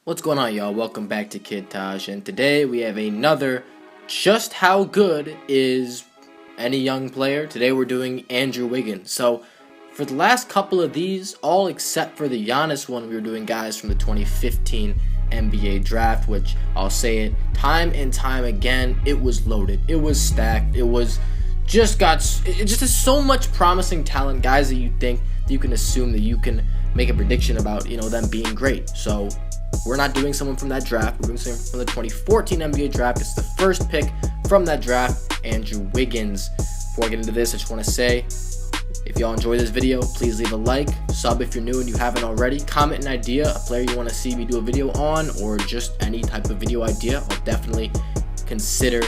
What's going on, y'all? Welcome back to Kid Taj, and today we have another just how good is any young player. Today we're doing Andrew Wiggins. So for the last couple of these, all except for the Giannis one, we were doing guys from the 2015 NBA draft, which I'll say it time and time again, it was loaded, it was stacked, it just has so much promising talent, guys that you think that you can assume that you can make a prediction about, them being great. So we're not doing someone from that draft. We're doing someone from the 2014 NBA draft. It's the first pick from that draft, Andrew Wiggins. Before I get into this, I just want to say, if y'all enjoy this video, please leave a like, sub if you're new and you haven't already, comment an idea, a player you want to see me do a video on, or just any type of video idea. I'll definitely consider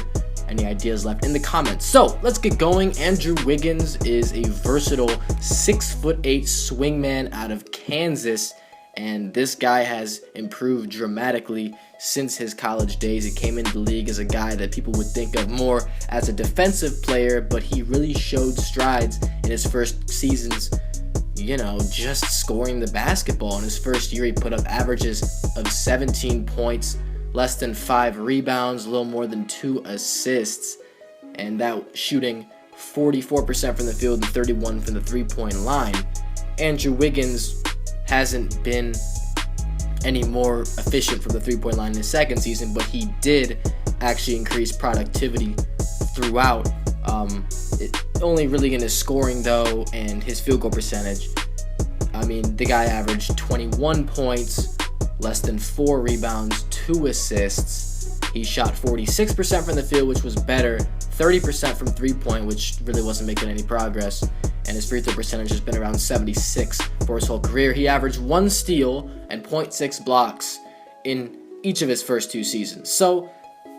any ideas left in the comments. So let's get going. Andrew Wiggins is a versatile 6'8" swingman out of Kansas, and this guy has improved dramatically since his college days. He came into the league as a guy that people would think of more as a defensive player, but he really showed strides in his first seasons, just scoring the basketball. In his first year, he put up averages of 17 points, less than 5 rebounds, a little more than 2 assists, and that shooting 44% from the field and 31% from the three-point line. Andrew Wiggins hasn't been any more efficient from the three-point line in his second season, but he did actually increase productivity throughout. Only really in his scoring, though, and his field goal percentage. The guy averaged 21 points, less than 4 rebounds, 2 assists. He shot 46% from the field, which was better, 30% from three-point, which really wasn't making any progress, and his free throw percentage has been around 76 for his whole career. He averaged 1 steal and 0.6 blocks in each of his first 2 seasons. So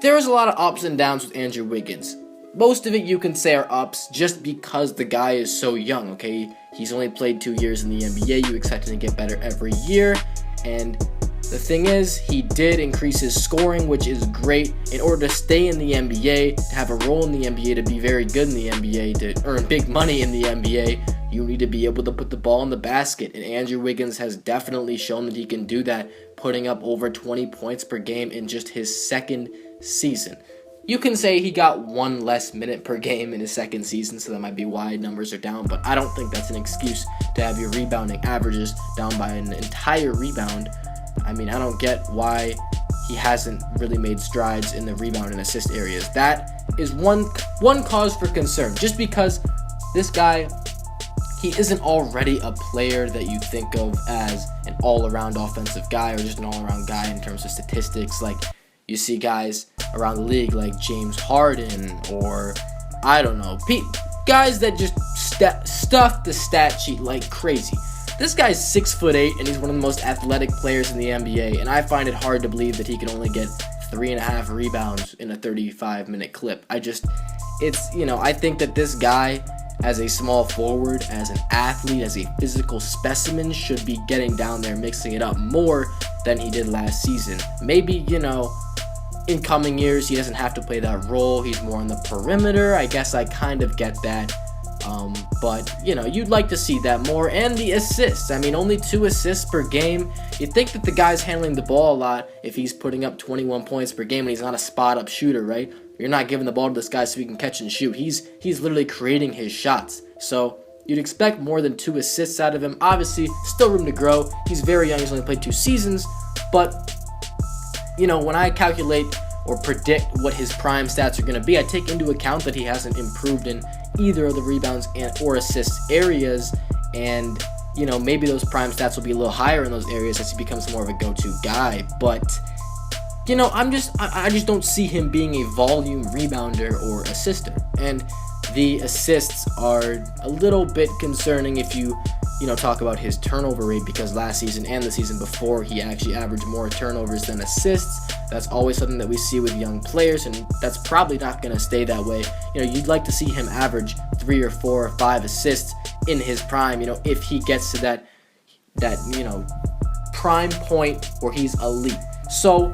there's a lot of ups and downs with Andrew Wiggins. Most of it you can say are ups just because the guy is so young, okay? He's only played 2 years in the NBA. You expect him to get better every year, and the thing is, he did increase his scoring, which is great. In order to stay in the NBA, to have a role in the NBA, to be very good in the NBA, to earn big money in the NBA, you need to be able to put the ball in the basket. And Andrew Wiggins has definitely shown that he can do that, putting up over 20 points per game in just his second season. You can say he got 1 less minute per game in his second season, so that might be why numbers are down, but I don't think that's an excuse to have your rebounding averages down by an entire rebound. I don't get why he hasn't really made strides in the rebound and assist areas. That is one cause for concern. Just because this guy, he isn't already a player that you think of as an all-around offensive guy or just an all-around guy in terms of statistics. Like, you see guys around the league like James Harden or, guys that just stuff the stat sheet like crazy. This guy's 6'8", and he's one of the most athletic players in the NBA, and I find it hard to believe that he can only get 3.5 rebounds in a 35-minute clip. I think that this guy, as a small forward, as an athlete, as a physical specimen, should be getting down there, mixing it up more than he did last season. Maybe, in coming years, he doesn't have to play that role. He's more on the perimeter. I guess I kind of get that. But you'd like to see that more. And the assists. Only 2 assists per game. You'd think that the guy's handling the ball a lot if he's putting up 21 points per game and he's not a spot-up shooter, right? You're not giving the ball to this guy so he can catch and shoot. He's literally creating his shots. So you'd expect more than 2 assists out of him. Obviously, still room to grow. He's very young. He's only played 2 seasons. But, when I calculate or predict what his prime stats are going to be, I take into account that he hasn't improved in either of the rebounds or assists areas, and maybe those prime stats will be a little higher in those areas as he becomes more of a go-to guy. But I just don't see him being a volume rebounder or assister, and the assists are a little bit concerning if you talk about his turnover rate, because last season and the season before he actually averaged more turnovers than assists. That's always something that we see with young players, and that's probably not going to stay that way. You'd like to see him average 3 or 4 or 5 assists in his prime, if he gets to that prime point where he's elite. So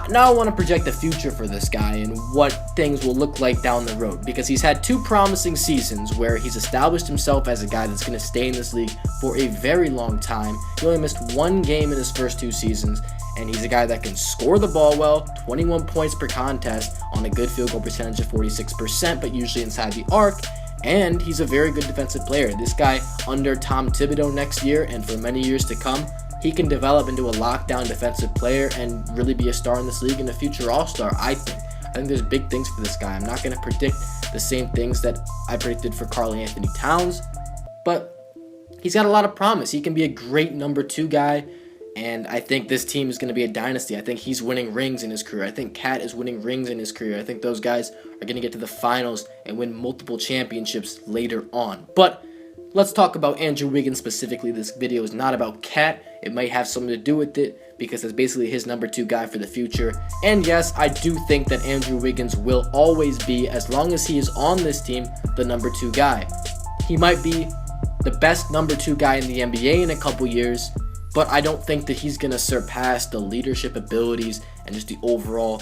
now I want to project the future for this guy and what things will look like down the road, because he's had 2 promising seasons where he's established himself as a guy that's going to stay in this league for a very long time. He only missed 1 game in his first 2 seasons, and he's a guy that can score the ball well, 21 points per contest on a good field goal percentage of 46%, but usually inside the arc. And he's a very good defensive player. This guy, under Tom Thibodeau next year and for many years to come, he can develop into a lockdown defensive player and really be a star in this league and a future all-star, I think. I think there's big things for this guy. I'm not going to predict the same things that I predicted for Karl Anthony Towns, but he's got a lot of promise. He can be a great number 2 guy, and I think this team is going to be a dynasty. I think he's winning rings in his career. I think Cat is winning rings in his career. I think those guys are going to get to the finals and win multiple championships later on. But let's talk about Andrew Wiggins specifically. This video is not about Cat. It might have something to do with it because it's basically his number 2 guy for the future. And yes, I do think that Andrew Wiggins will always be, as long as he is on this team, the number 2 guy. He might be the best number 2 guy in the NBA in a couple years, but I don't think that he's going to surpass the leadership abilities and just the overall,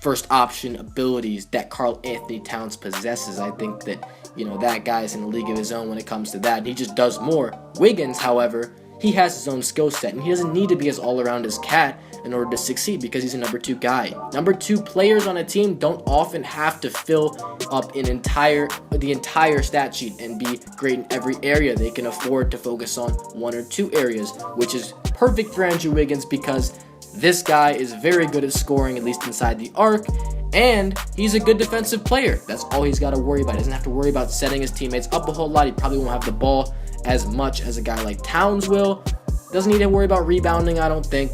first option abilities that Karl Anthony Towns possesses. I think that, that guy's in a league of his own when it comes to that. He just does more. Wiggins, however, he has his own skill set, and he doesn't need to be as all-around as Cat in order to succeed because he's a number 2 guy. Number 2 players on a team don't often have to fill up the entire stat sheet and be great in every area. They can afford to focus on 1 or 2 areas, which is perfect for Andrew Wiggins because this guy is very good at scoring, at least inside the arc, and he's a good defensive player. That's all he's got to worry about. He doesn't have to worry about setting his teammates up a whole lot. He probably won't have the ball as much as a guy like Towns will. Doesn't need to worry about rebounding, I don't think.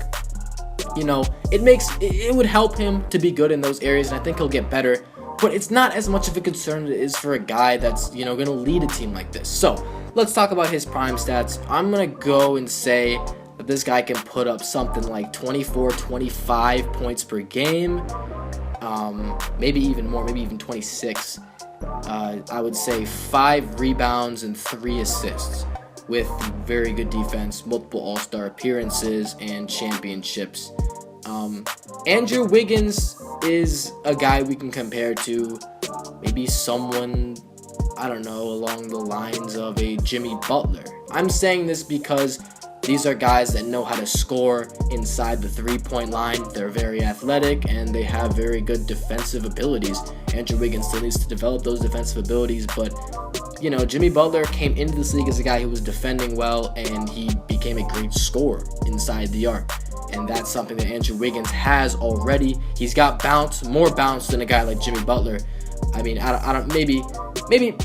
It would help him to be good in those areas, and I think he'll get better. But it's not as much of a concern as it is for a guy that's, going to lead a team like this. So let's talk about his prime stats. I'm going to go and say that this guy can put up something like 24, 25 points per game. Maybe even more, maybe even 26. I would say 5 rebounds and 3 assists with very good defense, multiple all-star appearances, and championships. Andrew Wiggins is a guy we can compare to maybe someone, I don't know, along the lines of a Jimmy Butler. I'm saying this because these are guys that know how to score inside the 3-point line. They're very athletic, and they have very good defensive abilities. Andrew Wiggins still needs to develop those defensive abilities, but, Jimmy Butler came into this league as a guy who was defending well, and he became a great scorer inside the arc. And that's something that Andrew Wiggins has already. He's got more bounce than a guy like Jimmy Butler. I mean,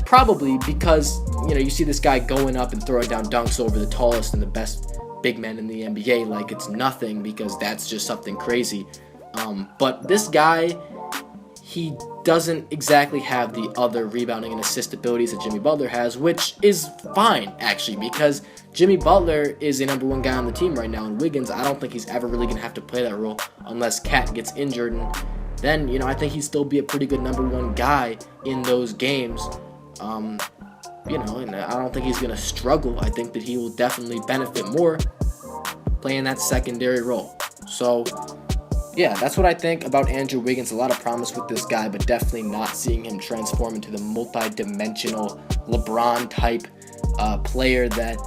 probably because, you see this guy going up and throwing down dunks over the tallest and the best big men in the NBA like it's nothing, because that's just something crazy. But this guy, he doesn't exactly have the other rebounding and assist abilities that Jimmy Butler has, which is fine, actually, because Jimmy Butler is a number 1 guy on the team right now, and Wiggins, I don't think he's ever really going to have to play that role unless Cat gets injured, and then, I think he'd still be a pretty good number 1 guy in those games. And I don't think he's going to struggle. I think that he will definitely benefit more playing that secondary role. So, yeah, that's what I think about Andrew Wiggins. A lot of promise with this guy, but definitely not seeing him transform into the multi-dimensional LeBron-type player that,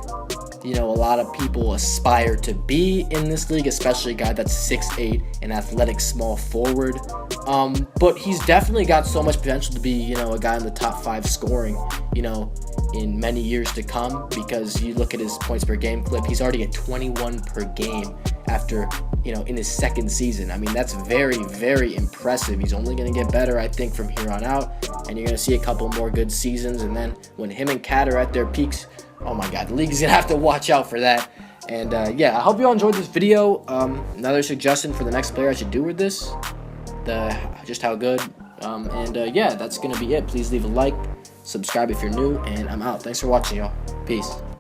a lot of people aspire to be in this league, especially a guy that's 6'8", an athletic small forward. But he's definitely got so much potential to be, a guy in the top 5 scoring, in many years to come, because you look at his points per game clip, he's already at 21 per game after, in his 2nd season. I mean, that's very, very impressive. He's only going to get better, I think, from here on out, and you're going to see a couple more good seasons, and then when him and Cat are at their peaks, oh my God, the league is going to have to watch out for that. And yeah, I hope you all enjoyed this video. Another suggestion for the next player I should do with this, just how good. Yeah, that's going to be it. Please leave a like, subscribe if you're new, and I'm out. Thanks for watching, y'all. Peace.